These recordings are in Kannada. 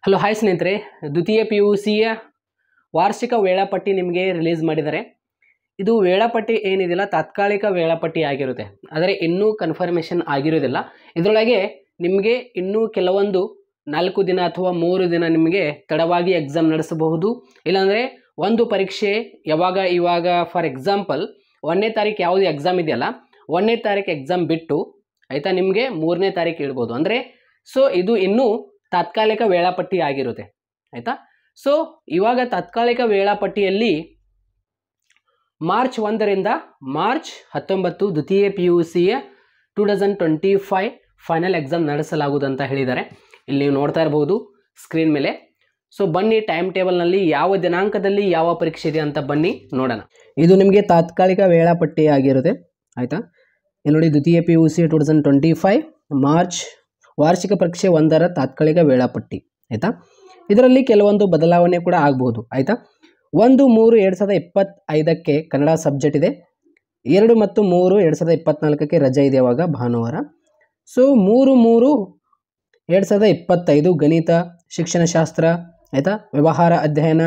ಹಲೋ ಹಾಯ್ ಸ್ನೇಹಿತರೆ, ದ್ವಿತೀಯ PUCಯ ವಾರ್ಷಿಕ ವೇಳಾಪಟ್ಟಿ ನಿಮಗೆ ರಿಲೀಸ್ ಮಾಡಿದ್ದಾರೆ. ಇದು ವೇಳಾಪಟ್ಟಿ ಏನಿದೆಯಲ್ಲ ತಾತ್ಕಾಲಿಕ ವೇಳಾಪಟ್ಟಿ ಆಗಿರುತ್ತೆ, ಆದರೆ ಇನ್ನೂ ಕನ್ಫರ್ಮೇಷನ್ ಆಗಿರೋದಿಲ್ಲ. ಇದರೊಳಗೆ ನಿಮಗೆ ಇನ್ನೂ ಕೆಲವೊಂದು 4 ದಿನ ಅಥವಾ 3 ದಿನ ನಿಮಗೆ ತಡವಾಗಿ ಎಕ್ಸಾಮ್ ನಡೆಸಬಹುದು. ಇಲ್ಲಾಂದರೆ ಒಂದು ಪರೀಕ್ಷೆ ಇವಾಗ ಫಾರ್ ಎಕ್ಸಾಂಪಲ್ 1ನೇ ತಾರೀಕು ಯಾವುದು ಎಕ್ಸಾಮ್ ಇದೆಯಲ್ಲ, 1ನೇ ತಾರೀಕು ಎಕ್ಸಾಮ್ ಬಿಟ್ಟು ಆಯಿತಾ ನಿಮಗೆ 3ನೇ ತಾರೀಕು ಇಡ್ಬೋದು. ಅಂದರೆ ಸೊ ಇದು ಇನ್ನೂ ತಾತ್ಕಾಲಿಕ ವೇಳಾಪಟ್ಟಿ ಆಗಿರುತ್ತೆ ಆಯಿತಾ. ಸೊ ಇವಾಗ ತಾತ್ಕಾಲಿಕ ವೇಳಾಪಟ್ಟಿಯಲ್ಲಿ ಮಾರ್ಚ್ 1ರಿಂದ ಮಾರ್ಚ್ 19 ದ್ವಿತೀಯ PUCಯ 2025 ಫೈನಲ್ ಎಕ್ಸಾಮ್ ನಡೆಸಲಾಗುವುದಂತ ಹೇಳಿದ್ದಾರೆ. ಇಲ್ಲಿ ನೀವು ನೋಡ್ತಾ ಇರಬಹುದು ಸ್ಕ್ರೀನ್ ಮೇಲೆ. ಸೊ ಬನ್ನಿ ಟೈಮ್ ಟೇಬಲ್ನಲ್ಲಿ ಯಾವ ದಿನಾಂಕದಲ್ಲಿ ಯಾವ ಪರೀಕ್ಷೆ ಇದೆ ಅಂತ ಬನ್ನಿ ನೋಡೋಣ. ಇದು ನಿಮಗೆ ತಾತ್ಕಾಲಿಕ ವೇಳಾಪಟ್ಟಿ ಆಗಿರುತ್ತೆ ಆಯಿತಾ. ಇಲ್ಲಿ ನೋಡಿ ದ್ವಿತೀಯ PUC 2025 ಮಾರ್ಚ್ ವಾರ್ಷಿಕ ಪರೀಕ್ಷೆ 1ರ ತಾತ್ಕಾಲಿಕ ವೇಳಾಪಟ್ಟಿ ಆಯಿತಾ. ಇದರಲ್ಲಿ ಕೆಲವೊಂದು ಬದಲಾವಣೆ ಕೂಡ ಆಗ್ಬೋದು ಆಯಿತಾ. 1-3-2025ಕ್ಕೆ ಕನ್ನಡ ಸಬ್ಜೆಕ್ಟ್ ಇದೆ. 2 ಮತ್ತು 3 2024ಕ್ಕೆ ರಜೆ ಇದೆ ಅವಾಗ ಭಾನುವಾರ. ಸೊ 3-3-2025 ಗಣಿತ, ಶಿಕ್ಷಣಶಾಸ್ತ್ರ ಆಯಿತಾ, ವ್ಯವಹಾರ ಅಧ್ಯಯನ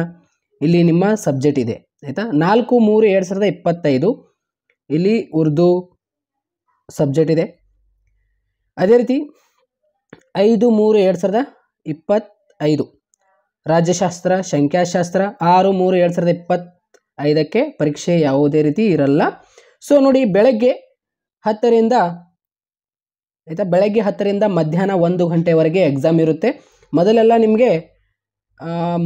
ಇಲ್ಲಿ ನಿಮ್ಮ ಸಬ್ಜೆಕ್ಟ್ ಇದೆ ಆಯಿತಾ. 4-3-2025 ಇಲ್ಲಿ ಉರ್ದು ಸಬ್ಜೆಕ್ಟ್ ಇದೆ. ಅದೇ ರೀತಿ 5-3-2025 ರಾಜ್ಯಶಾಸ್ತ್ರ, ಸಂಖ್ಯಾಶಾಸ್ತ್ರ. 6-3-2025ಕ್ಕೆ ಪರೀಕ್ಷೆ ಯಾವುದೇ ರೀತಿ ಇರಲ್ಲ. ಸೊ ನೋಡಿ ಬೆಳಗ್ಗೆ 10ರಿಂದ ಮಧ್ಯಾಹ್ನ 1 ಗಂಟೆವರೆಗೆ ಎಕ್ಸಾಮ್ ಇರುತ್ತೆ. ಮೊದಲೆಲ್ಲ ನಿಮಗೆ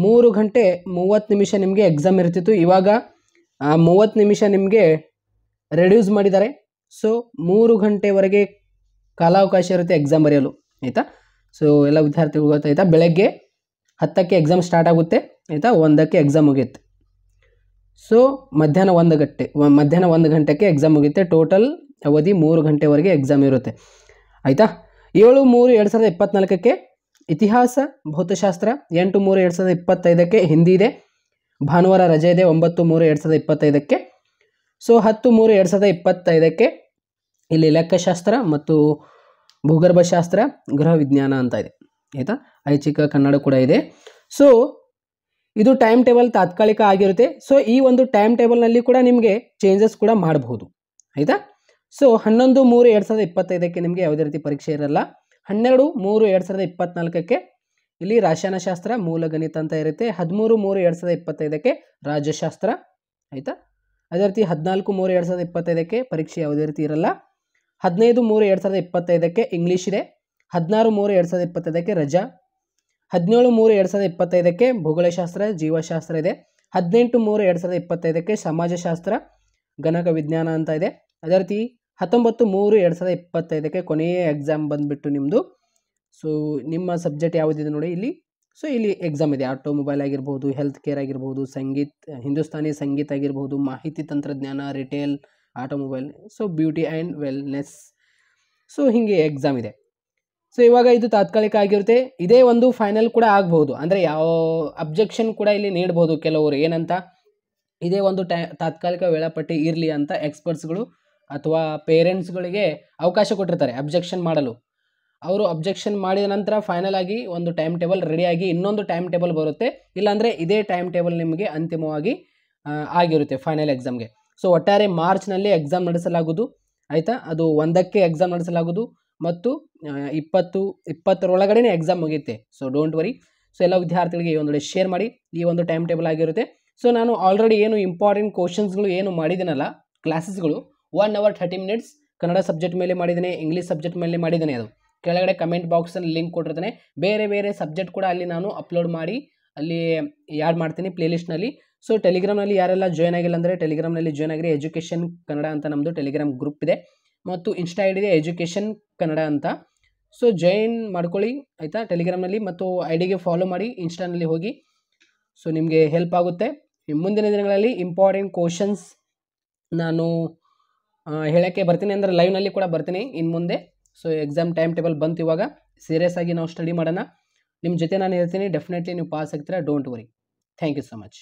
3 ಗಂಟೆ 30 ನಿಮಿಷ ನಿಮಗೆ ಎಕ್ಸಾಮ್ ಇರ್ತಿತ್ತು. ಇವಾಗ 30 ನಿಮಿಷ ನಿಮಗೆ ರೆಡ್ಯೂಸ್ ಮಾಡಿದ್ದಾರೆ. ಸೊ 3 ಗಂಟೆವರೆಗೆ ಕಾಲಾವಕಾಶ ಇರುತ್ತೆ ಎಕ್ಸಾಮ್ ಬರೆಯಲು ಆಯಿತಾ. ಸೊ ಎಲ್ಲ ವಿದ್ಯಾರ್ಥಿಗಳು ಗೊತ್ತಾಯ್ತಾ. ಬೆಳಗ್ಗೆ 10ಕ್ಕೆ ಎಕ್ಸಾಮ್ ಸ್ಟಾರ್ಟ್ ಆಗುತ್ತೆ ಆಯಿತಾ, 1ಕ್ಕೆ ಎಕ್ಸಾಮ್ ಮುಗಿಯುತ್ತೆ. ಸೊ ಮಧ್ಯಾಹ್ನ 1 ಗಂಟೆಗೆ ಎಕ್ಸಾಮ್ ಮುಗಿಯುತ್ತೆ. ಟೋಟಲ್ ಅವಧಿ 3 ಗಂಟೆವರೆಗೆ ಎಕ್ಸಾಮ್ ಇರುತ್ತೆ ಆಯಿತಾ. 7-3-2024ಕ್ಕೆ ಇತಿಹಾಸ, ಭೌತಶಾಸ್ತ್ರ. 8-3-2025ಕ್ಕೆ ಹಿಂದಿ ಇದೆ, ಭಾನುವಾರ ರಜೆ ಇದೆ. 9-3-2025ಕ್ಕೆ. ಸೊ 10-3-2025ಕ್ಕೆ ಇಲ್ಲಿ ಲೆಕ್ಕಶಾಸ್ತ್ರ ಮತ್ತು ಭೂಗರ್ಭಶಾಸ್ತ್ರ, ಗೃಹ ವಿಜ್ಞಾನ ಅಂತ ಇದೆ ಆಯಿತಾ. ಐಚ್ಛಿಕ ಕನ್ನಡ ಕೂಡ ಇದೆ. ಸೊ ಇದು ಟೈಮ್ ಟೇಬಲ್ ತಾತ್ಕಾಲಿಕ ಆಗಿರುತ್ತೆ. ಸೊ ಈ ಒಂದು ಟೈಮ್ ಟೇಬಲ್ನಲ್ಲಿ ಕೂಡ ನಿಮಗೆ ಚೇಂಜಸ್ ಕೂಡ ಮಾಡಬಹುದು ಆಯಿತಾ. ಸೊ 11-3-2025ಕ್ಕೆ ನಿಮಗೆ ಯಾವುದೇ ರೀತಿ ಪರೀಕ್ಷೆ ಇರಲ್ಲ. 12-3-2024ಕ್ಕೆ ಇಲ್ಲಿ ರಸಾಯನಶಾಸ್ತ್ರ, ಮೂಲ ಗಣಿತ ಅಂತ ಇರುತ್ತೆ. 13-3-2025ಕ್ಕೆ ರಾಜ್ಯಶಾಸ್ತ್ರ ಆಯಿತಾ. ಅದೇ ರೀತಿ 14-3-2025ಕ್ಕೆ ಪರೀಕ್ಷೆ ಯಾವುದೇ ರೀತಿ ಇರಲ್ಲ. 15-3-2025ಕ್ಕೆ ಇಂಗ್ಲೀಷ್ ಇದೆ. 16-3-2025ಕ್ಕೆ ರಜಾ. 17-3-2025ಕ್ಕೆ ಭೂಗೋಳಶಾಸ್ತ್ರ, ಜೀವಶಾಸ್ತ್ರ ಇದೆ. 18-3-2025ಕ್ಕೆ ಸಮಾಜಶಾಸ್ತ್ರ, ಗಣಕ ವಿಜ್ಞಾನ ಅಂತ ಇದೆ. ಅದೇ ರೀತಿ 19-3-2025ಕ್ಕೆ ಕೊನೆಯ ಎಕ್ಸಾಮ್ ಬಂದುಬಿಟ್ಟು ನಿಮ್ಮದು. ಸೊ ನಿಮ್ಮ ಸಬ್ಜೆಕ್ಟ್ ಯಾವುದಿದೆ ನೋಡಿ ಇಲ್ಲಿ. ಸೊ ಇಲ್ಲಿ ಎಕ್ಸಾಮ್ ಇದೆ. ಆಟೋಮೊಬೈಲ್ ಆಗಿರ್ಬೋದು, ಹೆಲ್ತ್ ಕೇರ್ ಆಗಿರ್ಬೋದು, ಹಿಂದೂಸ್ತಾನಿ ಸಂಗೀತ ಆಗಿರ್ಬೋದು, ಮಾಹಿತಿ ತಂತ್ರಜ್ಞಾನ, retail, automobile, so beauty and wellness. So ಹೀಗೆ ಎಕ್ಸಾಮ್ ಇದೆ. ಸೊ ಇವಾಗ ಇದು ತಾತ್ಕಾಲಿಕ ಆಗಿರುತ್ತೆ. ಇದೇ ಒಂದು ಫೈನಲ್ ಕೂಡ ಆಗ್ಬೋದು. ಅಂದರೆ ಯಾವ ಅಬ್ಜೆಕ್ಷನ್ ಕೂಡ ಇಲ್ಲಿ ನೀಡ್ಬೋದು ಕೆಲವರು. ಏನಂತ, ಇದೇ ಒಂದು ತಾತ್ಕಾಲಿಕ ವೇಳಾಪಟ್ಟಿ ಇರಲಿ ಅಂತ ಎಕ್ಸ್ಪರ್ಟ್ಸ್ಗಳು ಅಥವಾ ಪೇರೆಂಟ್ಸ್ಗಳಿಗೆ ಅವಕಾಶ ಕೊಟ್ಟಿರ್ತಾರೆ ಅಬ್ಜೆಕ್ಷನ್ ಮಾಡಲು. ಅವರು ಅಬ್ಜೆಕ್ಷನ್ ಮಾಡಿದ ನಂತರ ಫೈನಲ್ ಆಗಿ ಒಂದು ಟೈಮ್ ಟೇಬಲ್ ರೆಡಿಯಾಗಿ ಇನ್ನೊಂದು ಟೈಮ್ ಟೇಬಲ್ ಬರುತ್ತೆ. ಇಲ್ಲಾಂದರೆ ಇದೇ ಟೈಮ್ ಟೇಬಲ್ ನಿಮಗೆ ಅಂತಿಮವಾಗಿ ಆಗಿರುತ್ತೆ ಫೈನಲ್ ಎಕ್ಸಾಮ್ಗೆ. ಸೊ ಒಟ್ಟಾರೆ ಮಾರ್ಚ್ನಲ್ಲಿ ಎಕ್ಸಾಮ್ ನಡೆಸಲಾಗುವುದು ಆಯಿತಾ. ಅದು 1ಕ್ಕೆ ಎಕ್ಸಾಮ್ ನಡೆಸಲಾಗುವುದು ಮತ್ತು 20-20 ಎಕ್ಸಾಮ್ ಮುಗಿಯುತ್ತೆ. So don't worry. ಸೊ ಎಲ್ಲ ವಿದ್ಯಾರ್ಥಿಗಳಿಗೆ ಈ ಒಂದು ಶೇರ್ ಮಾಡಿ. ಈ ಒಂದು ಟೈಮ್ ಟೇಬಲ್ ಆಗಿರುತ್ತೆ. ಸೊ ನಾನು ಆಲ್ರೆಡಿ ಏನು ಇಂಪಾರ್ಟೆಂಟ್ ಕ್ವಶನ್ಸ್ಗಳು ಏನು ಮಾಡಿದ್ದೀನಲ್ಲ ಕ್ಲಾಸಸ್ಗಳು 1 hour 30 minutes ಕನ್ನಡ ಸಬ್ಜೆಕ್ಟ್ ಮೇಲೆ ಮಾಡಿದ್ದೇನೆ, ಇಂಗ್ಲೀಷ್ ಸಬ್ಜೆಕ್ಟ್ ಮೇಲೆ ಮಾಡಿದ್ದೇನೆ. ಅದು ಕೆಳಗಡೆ ಕಮೆಂಟ್ ಬಾಕ್ಸಲ್ಲಿ ಲಿಂಕ್ ಕೊಟ್ಟಿರ್ತೇನೆ. ಬೇರೆ ಬೇರೆ ಸಬ್ಜೆಕ್ಟ್ ಕೂಡ ಅಲ್ಲಿ ನಾನು ಅಪ್ಲೋಡ್ ಮಾಡಿ ಅಲ್ಲಿ ಆ್ಯಡ್ ಮಾಡ್ತೀನಿ ಪ್ಲೇಲಿಸ್ಟ್ನಲ್ಲಿ. ಸೊ ಟೆಲಿಗ್ರಾಮ್ನಲ್ಲಿ ಯಾರೆಲ್ಲ ಜಾಯ್ನ್ ಆಗಿಲ್ಲ ಅಂದರೆ ಟೆಲಿಗ್ರಾಮ್ನಲ್ಲಿ ಜಾಯ್ನ್ ಆಗಿರಿ. ಎಜುಕೇಷನ್ ಕನ್ನಡ ಅಂತ ನಮ್ಮದು ಟೆಲಿಗ್ರಾಮ್ ಗ್ರೂಪ್ ಇದೆ ಮತ್ತು ಇನ್ಸ್ಟಾ ಐ ಡಿ ಇದೆ ಎಜುಕೇಷನ್ ಕನ್ನಡ ಅಂತ. ಸೊ ಜಾಯಿನ್ ಮಾಡ್ಕೊಳ್ಳಿ ಆಯಿತಾ ಟೆಲಿಗ್ರಾಮ್ನಲ್ಲಿ, ಮತ್ತು ಐ ಡಿಗೆ ಫಾಲೋ ಮಾಡಿ, ಇನ್ಸ್ಟಾನಲ್ಲಿ ಹೋಗಿ. ಸೊ ನಿಮಗೆ ಹೆಲ್ಪ್ ಆಗುತ್ತೆ. ಮುಂದಿನ ದಿನಗಳಲ್ಲಿ ಇಂಪಾರ್ಟೆಂಟ್ ಕ್ವಶನ್ಸ್ ನಾನು ಹೇಳೋಕ್ಕೆ ಬರ್ತೀನಿ, ಅಂದರೆ ಲೈವ್ನಲ್ಲಿ ಕೂಡ ಬರ್ತೀನಿ ಇನ್ನು ಮುಂದೆ. ಸೊ ಎಕ್ಸಾಮ್ ಟೈಮ್ ಟೇಬಲ್ ಬಂತು. ಇವಾಗ ಸೀರಿಯಸ್ ಆಗಿ ನಾವು ಸ್ಟಡಿ ಮಾಡೋಣ. ನಿಮ್ಮ ಜೊತೆ ನಾನು ಹೇಳ್ತೀನಿ, ಡೆಫಿನೆಟ್ಲಿ ನೀವು ಪಾಸ್ ಆಗ್ತೀರಾ, don't worry. Thank you so much.